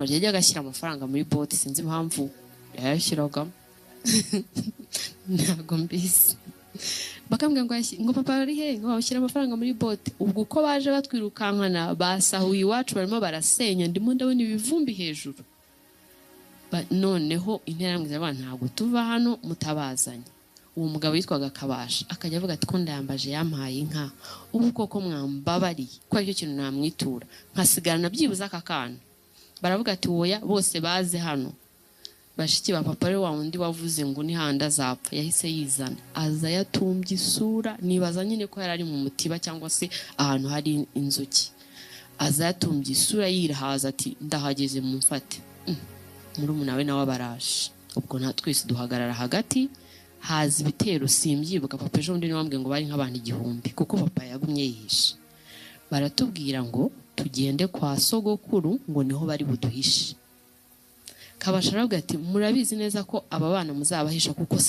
yajyaga agashyira amafaranga muri bote, sinzi impamvu yayashyiraga ntago mbizi. Bakambwira ngo papa ari he, ngo washyira amafaranga muri bote. Ubwo uko baje batwirukankana basahuye iwacu barimo barasenya, ndimo ndabona ibivumbi hejuru. Noneho interamwe z'abantu ntago tuva hano mutabazanye. Uwo mugabo yitwaga Kabasha akajya avuga ati ko ndayambaje yampaye inka, ubu koko mwambabariye ko aricyo kintu namwitura nkasigarana byibuza aka kana. Baravuga ati oya bose baze hano. Bashiki ba papa wa wundi wavuze ngo ni handa zapfa yahise yizana, aza yatumbye isura, nibaza nyine ko yari ari mu mutiba cyangwa se ahantu hari inzuki. Aza yatumbye isura yirahaza ati ndahageze mumfate. Muri umunawe nawe baraje. Ubwo nta twese duhagarara hagati, haza ibitero simbyibuka. Papa ejo undi niwambwe ngo bari nk'abantu 1000 kuko papa yagumye yihisha. Baratubwira ngo tugende kwa sogokuru ngo niho bari buduhishe. Kabasha aravuga ati murabizi neza ko aba bana muzabahisha kuko